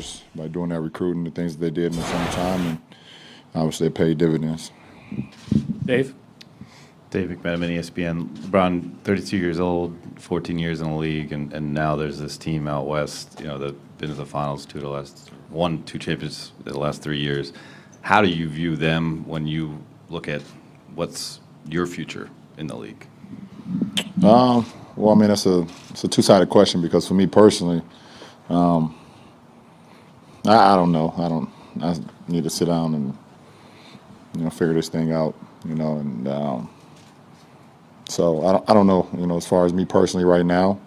players by doing that recruiting, the things that they did in the summertime, and obviously it paid dividends. Dave? Dave McMenamin, ESPN. LeBron, 32 years old, 14 years in the league, and now there's this team out west, that's been to the finals won 2 championships in the last 3 years. How do you view them when you look at what's your future in the league? Well, I mean, it's a two-sided question because for me personally, I don't know. I need to sit down and figure this thing out, and so I don't know, as far as me personally right now.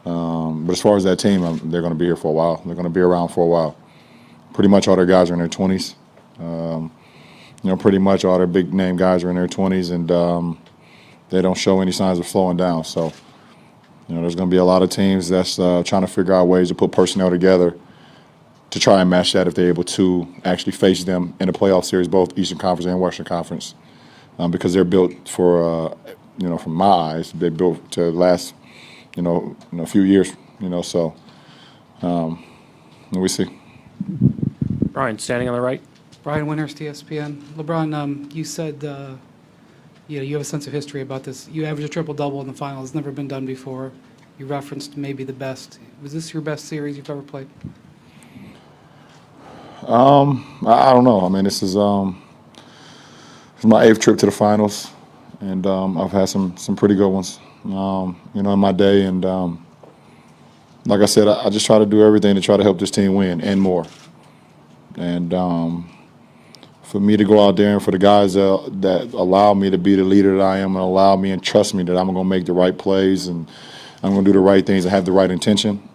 But as far as that team, they're going to be here for a while. They're going to be around for a while. Pretty much all their guys are in their 20s. Pretty much all their big-name guys are in their 20s, and they don't show any signs of slowing down. So, there's going to be a lot of teams that's trying to figure out ways to put personnel together to try and match that if they're able to actually face them in a playoff series, both Eastern Conference and Western Conference, because they're built for, from my eyes, they're built to last, a few years, so we see. Brian, standing on the right. Brian Winters, ESPN. LeBron, you said you have a sense of history about this. You averaged a triple-double in the finals. It's never been done before. You referenced maybe the best. Was this your best series you've ever played? I don't know. I mean, this is my 8th trip to the finals, and I've had some pretty good ones, in my day. And like I said, I just try to do everything to try to help this team win and more. And for me to go out there and for the guys that allow me to be the leader that I am and allow me and trust me that I'm going to make the right plays and I'm going to do the right things and have the right intention,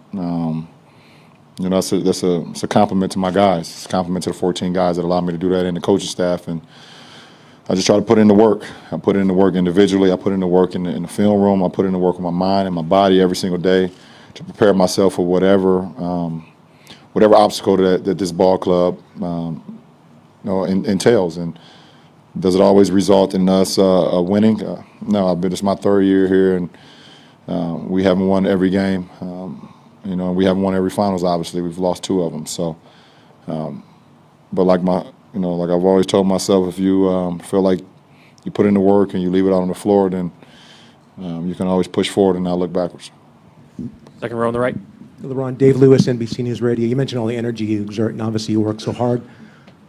that's a compliment to my guys. It's a compliment to the 14 guys that allow me to do that and the coaching staff. And I just try to put in the work. I put in the work individually. I put in the work in the film room. I put in the work with my mind and my body every single day to prepare myself for whatever obstacle that this ball club entails. And does it always result in us winning? No, it's my 3rd year here, and we haven't won every game. We haven't won every finals. Obviously, we've lost 2 of them. So, but like I've always told myself, if you feel like you put in the work and you leave it out on the floor, then you can always push forward and not look backwards. Second row on the right. LeBron, Dave Lewis, NBC News Radio. You mentioned all the energy you exert, and obviously you work so hard.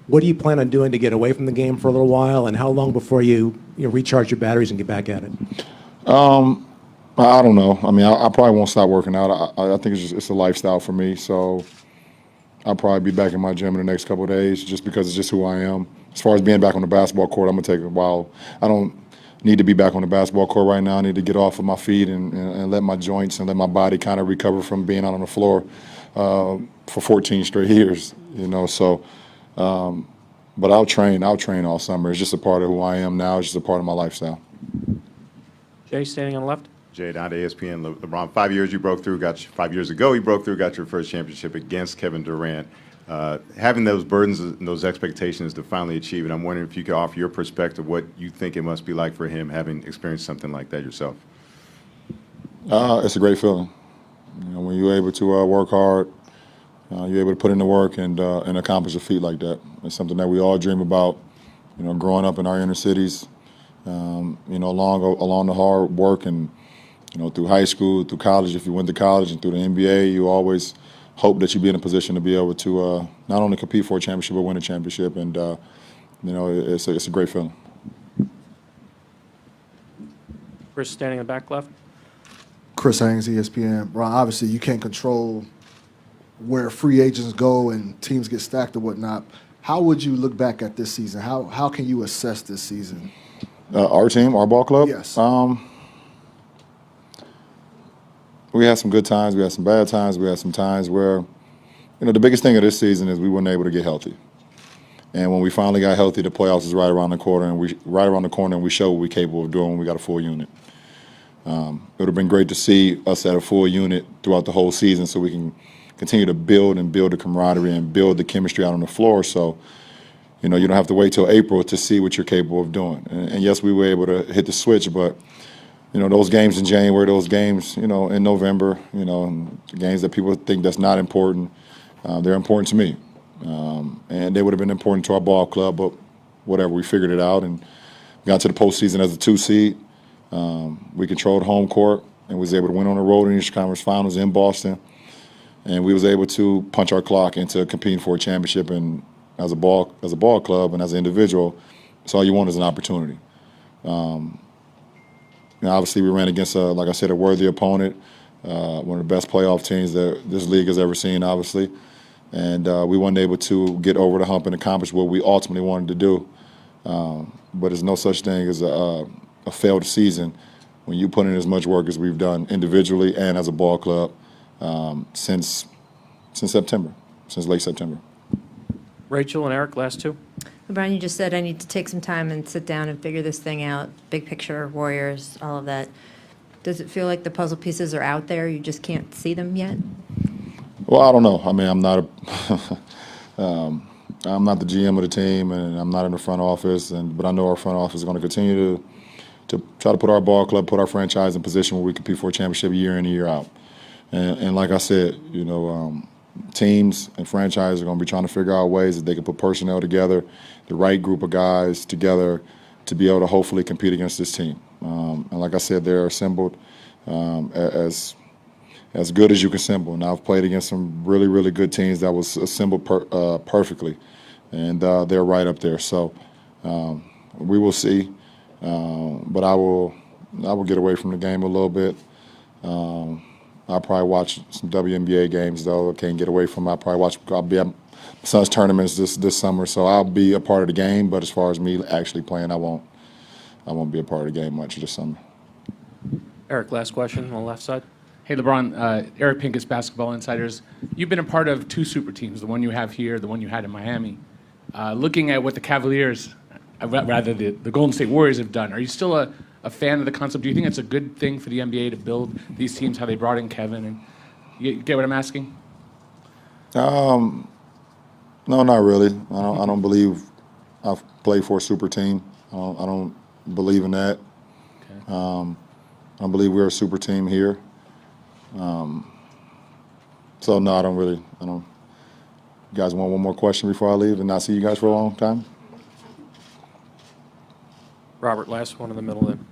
What do you plan on doing to get away from the game for a little while, and how long before you recharge your batteries and get back at it? I don't know. I mean, I probably won't stop working out. I think it's a lifestyle for me, so I'll probably be back in my gym in the next couple of days just because it's just who I am. As far as being back on the basketball court, I'm going to take a while. I don't need to be back on the basketball court right now. I need to get off of my feet and let my joints and let my body kind of recover from being out on the floor for 14 straight years, so but I'll train all summer. It's just a part of who I am now. It's just a part of my lifestyle. Jay, standing on the left. Jay, down to ESPN. LeBron, 5 years you broke through. 5 years ago you broke through, got your first championship against Kevin Durant. Having those burdens and those expectations to finally achieve it, I'm wondering if you could offer your perspective, what you think it must be like for him having experienced something like that yourself. It's a great feeling. When you're able to work hard, you're able to put in the work and accomplish a feat like that. It's something that we all dream about, growing up in our inner cities, along the hard work and, through high school, through college, if you went to college, and through the NBA, you always hope that you be in a position to be able to not only compete for a championship but win a championship, and it's a great feeling. Chris, standing in the back left. Chris Haynes, ESPN. Ron, obviously you can't control where free agents go and teams get stacked or whatnot. How would you look back at this season? How can you assess this season? Our team, our ball club? Yes. We had some good times. We had some bad times. We had some times where, the biggest thing of this season is we weren't able to get healthy. And when we finally got healthy, the playoffs is right around the corner, and we showed what we're capable of doing when we got a full unit. It would have been great to see us at a full unit throughout the whole season so we can continue to build the camaraderie and build the chemistry out on the floor. So, you don't have to wait till April to see what you're capable of doing. And yes, we were able to hit the switch, but those games in January, those games, in November, and games that people think that's not important, they're important to me. And they would have been important to our ball club, but whatever, we figured it out and got to the postseason as a 2 seed. We controlled home court and was able to win on the road in the Eastern Conference Finals in Boston. And we was able to punch our clock into competing for a championship. And as a ball club and as an individual, that's all you want is an opportunity. Obviously, we ran against, like I said, a worthy opponent, one of the best playoff teams that this league has ever seen, obviously. And we weren't able to get over the hump and accomplish what we ultimately wanted to do. But there's no such thing as a failed season when you put in as much work as we've done individually and as a ball club since September, since late September. Rachel and Eric, last two. LeBron, you just said I need to take some time and sit down and figure this thing out, big picture, Warriors, all of that. Does it feel like the puzzle pieces are out there, you just can't see them yet? Well, I don't know. I mean, I'm not I'm not the GM of the team, and I'm not in the front office. But I know our front office is going to continue to try to put our ball club, put our franchise in position where we compete for a championship year in and year out. And like I said, teams and franchises are going to be trying to figure out ways that they can put personnel together, the right group of guys together to be able to hopefully compete against this team. And like I said, they're assembled as good as you can assemble. And I've played against some really, really good teams that was assembled perfectly, and they're right up there. So we will see, but I will get away from the game a little bit. I'll probably watch some WNBA games, though. I can't get away from it. I'll be at my son's tournaments this summer, so I'll be a part of the game. But as far as me actually playing, I won't be a part of the game much this summer. Eric, last question on the left side. Hey, LeBron, Eric Pincus, Basketball Insiders. You've been a part of 2 super teams, the one you have here, the one you had in Miami. Looking at what the Cavaliers, rather the Golden State Warriors have done, are you still a fan of the concept? Do you think it's a good thing for the NBA to build these teams, how they brought in Kevin? And you get what I'm asking? No, not really. I don't believe I've played for a super team. I don't believe in that. Okay. I believe we're a super team here. So no, I don't. You guys want one more question before I leave and not see you guys for a long time? Robert, last one in the middle then.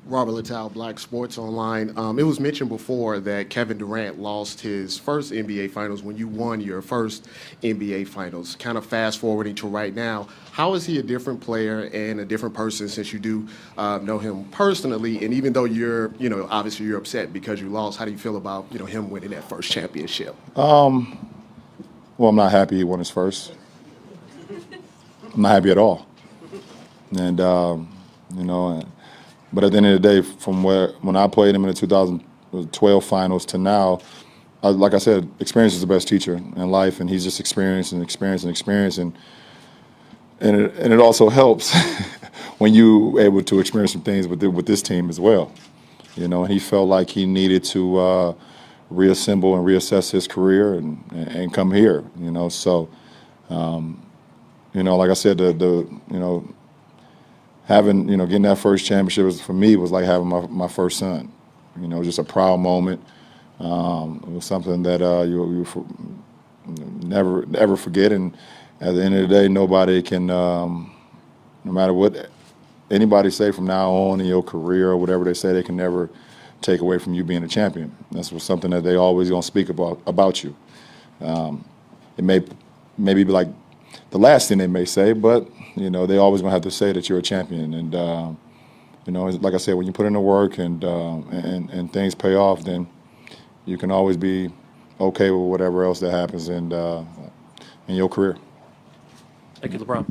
Robert Littell, Black Sports Online. It was mentioned before that Kevin Durant lost his first NBA Finals when you won your first NBA Finals. Kind of fast forwarding to right now, how is he a different player and a different person since you do know him personally? And even though you're, obviously you're upset because you lost, how do you feel about, him winning that first championship? Well, I'm not happy he won his first. I'm not happy at all. And but at the end of the day, from when I played him in the 2012 finals to now, like I said, experience is the best teacher in life, and he's just experienced and experienced and experienced, and it also helps when you able to experience some things with this team as well. And he felt like he needed to reassemble and reassess his career and come here. So like I said, having, getting that first championship for me was like having my first son. Just a proud moment. It was something that you never ever forget. And at the end of the day, nobody can, no matter what anybody say from now on in your career or whatever they say, they can never take away from you being a champion. That's something that they always gonna speak about you. It may maybe be like the last thing they may say, but they always gonna have to say that you're a champion. And like I said, when you put in the work and things pay off, then you can always be okay with whatever else that happens in your career. Thank you, LeBron.